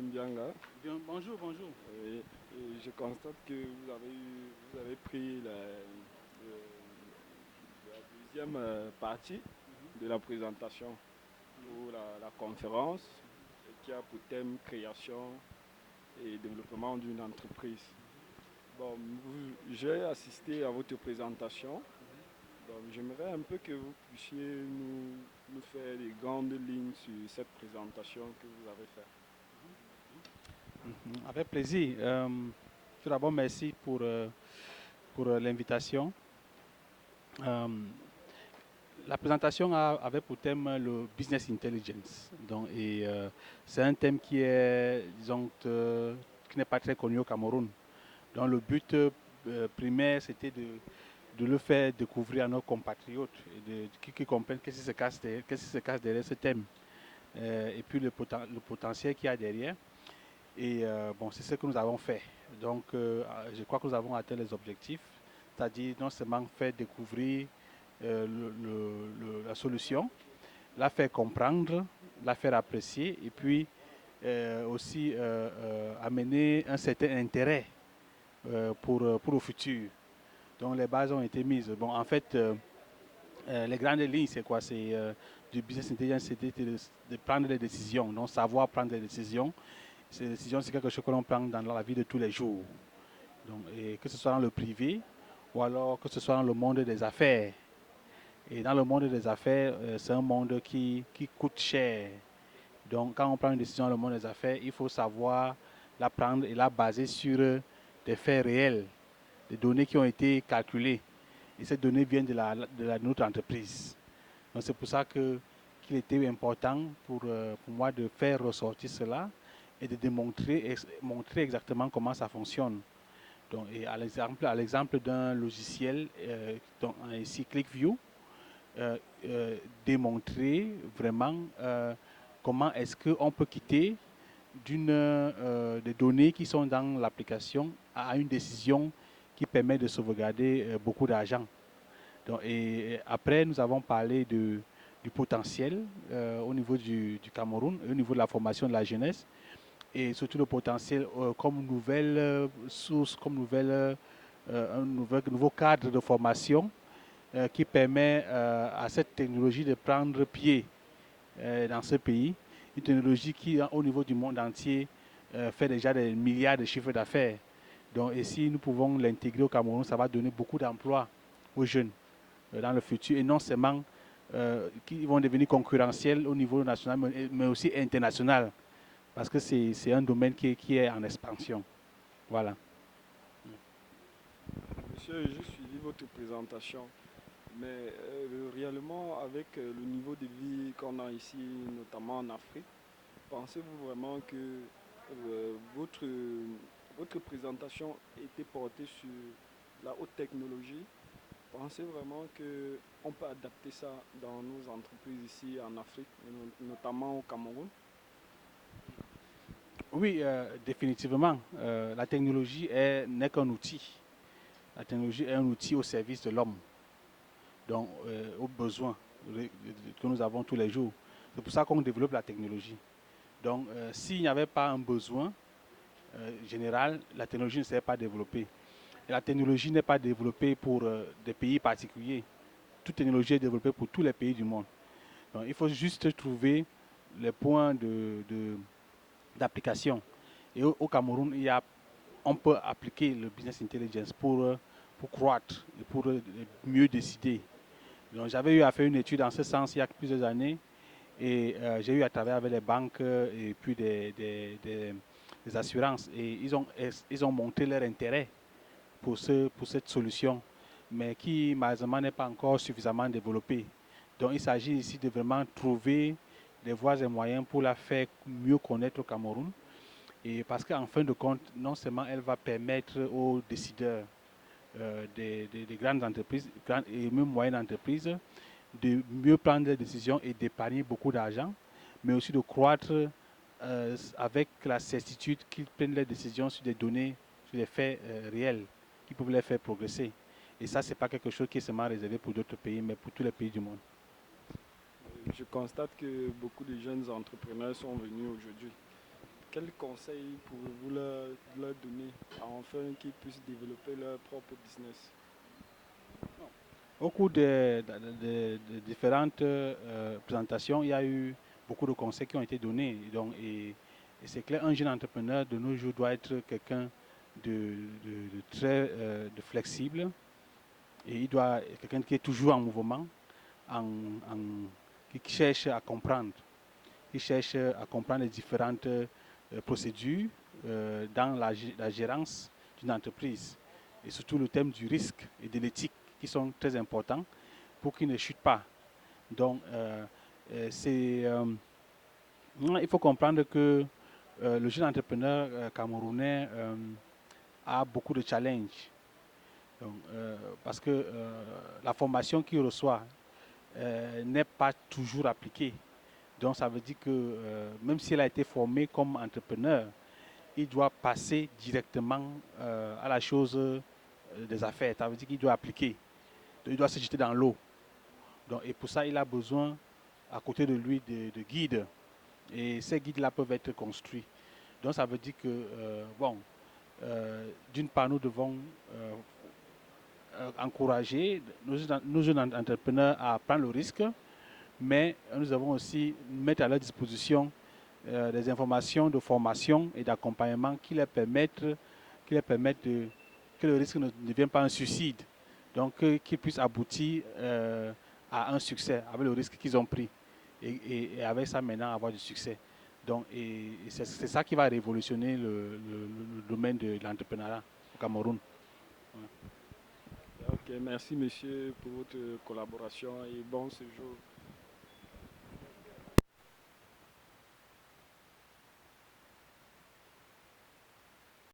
Mbianga. Bien, bonjour, bonjour. Et je constate que vous avez pris la deuxième partie de la présentation pour la conférence qui a pour thème création et développement d'une entreprise. Bon, j'ai assisté à votre présentation. Donc, j'aimerais un peu que vous puissiez nous faire les grandes lignes sur cette présentation que vous avez faite. Avec plaisir. Tout d'abord, merci pour l'invitation. Euh, la présentation avait pour thème le business intelligence. C'est un thème qui est, disons, qui n'est pas très connu au Cameroun. Donc, le but primaire, c'était de le faire découvrir à nos compatriotes et qui comprennent qu'est-ce qui se cache derrière ce thème. Et puis le potentiel qu'il y a derrière. Et bon, c'est ce que nous avons fait. Donc, je crois que nous avons atteint les objectifs, c'est-à-dire non seulement faire découvrir la solution, la faire comprendre, la faire apprécier, et puis aussi amener un certain intérêt pour le futur. Donc, les bases ont été mises. Bon, en fait, les grandes lignes, c'est quoi? C'est du business intelligence, c'est de prendre des décisions, donc savoir prendre des décisions. Ces décisions, c'est quelque chose que l'on prend dans la vie de tous les jours. Donc, et que ce soit dans le privé ou alors que ce soit dans le monde des affaires. Et dans le monde des affaires, c'est un monde qui coûte cher. Donc, quand on prend une décision dans le monde des affaires, il faut savoir la prendre et la baser sur des faits réels, des données qui ont été calculées. Et ces données viennent de notre entreprise. Donc, c'est pour ça qu'il était important pour moi de faire ressortir cela et de démontrer montrer exactement comment ça fonctionne. Donc, et à l'exemple d'un logiciel, ici ClickView, démontrer vraiment comment est-ce qu'on peut quitter des données qui sont dans l'application à une décision qui permet de sauvegarder beaucoup d'argent. Et après, nous avons parlé du potentiel au niveau du Cameroun, au niveau de la formation de la jeunesse, et surtout le potentiel comme nouvelle source, comme nouveau cadre de formation qui permet à cette technologie de prendre pied dans ce pays. Une technologie qui, au niveau du monde entier, fait déjà des milliards de chiffres d'affaires. Donc, et si nous pouvons l'intégrer au Cameroun, ça va donner beaucoup d'emplois aux jeunes dans le futur, et non seulement qui vont devenir concurrentiels au niveau national, mais aussi international, parce que c'est un domaine qui est en expansion. Voilà. Monsieur, j'ai suivi votre présentation, mais réellement, avec le niveau de vie qu'on a ici, notamment en Afrique, pensez-vous vraiment que votre présentation était portée sur la haute technologie? Pensez vraiment qu'on peut adapter ça dans nos entreprises ici en Afrique, et notamment au Cameroun? Oui, définitivement. La technologie n'est qu'un outil. La technologie est un outil au service de l'homme, donc aux besoins que nous avons tous les jours. C'est pour ça qu'on développe la technologie. Donc, s'il n'y avait pas un besoin général, la technologie ne serait pas développée. Et la technologie n'est pas développée pour des pays particuliers. Toute technologie est développée pour tous les pays du monde. Donc, il faut juste trouver les points d'application. Et au Cameroun, on peut appliquer le business intelligence pour croître et pour mieux décider. Donc, j'avais eu à faire une étude en ce sens il y a plusieurs années et j'ai eu à travailler avec les banques et puis des assurances, et ils ont montré leur intérêt pour cette solution, mais qui malheureusement n'est pas encore suffisamment développée. Donc il s'agit ici de vraiment trouver des voies et moyens pour la faire mieux connaître au Cameroun. Et parce qu'en fin de compte, non seulement elle va permettre aux décideurs des grandes entreprises et même moyennes entreprises de mieux prendre des décisions et d'épargner beaucoup d'argent, mais aussi de croître avec la certitude qu'ils prennent les décisions sur des données, sur des faits réels qui peuvent les faire progresser. Et ça, ce n'est pas quelque chose qui est seulement réservé pour d'autres pays, mais pour tous les pays du monde. Je constate que beaucoup de jeunes entrepreneurs sont venus aujourd'hui. quels conseils pouvez-vous leur donner afin qu'ils puissent développer leur propre business? Au cours de différentes présentations, il y a eu beaucoup de conseils qui ont été donnés. Donc, et c'est clair, un jeune entrepreneur de nos jours doit être quelqu'un de très de flexible, et il doit être quelqu'un qui est toujours en mouvement, qui cherche à comprendre. Il cherche à comprendre les différentes procédures dans la gérance d'une entreprise, et surtout le thème du risque et de l'éthique qui sont très importants pour qu'il ne chute pas. Donc, il faut comprendre que le jeune entrepreneur camerounais a beaucoup de challenges. Donc, parce que la formation qu'il reçoit n'est pas toujours appliquée. Donc, ça veut dire que même s'il a été formé comme entrepreneur, il doit passer directement à la chose des affaires. Ça veut dire qu'il doit appliquer. Donc, il doit se jeter dans l'eau. Donc, et pour ça, il a besoin, à côté de lui, de guides. Et ces guides-là peuvent être construits. Donc, ça veut dire que, d'une part, nous devons encourager nos jeunes entrepreneurs à prendre le risque, mais nous devons aussi mettre à leur disposition des informations de formation et d'accompagnement qui leur permettent que le risque ne devienne pas un suicide, donc qu'ils puissent aboutir à un succès avec le risque qu'ils ont pris, et avec ça maintenant avoir du succès. Donc, et c'est ça qui va révolutionner le domaine de l'entrepreneuriat au Cameroun. Ok, merci monsieur pour votre collaboration et bon séjour.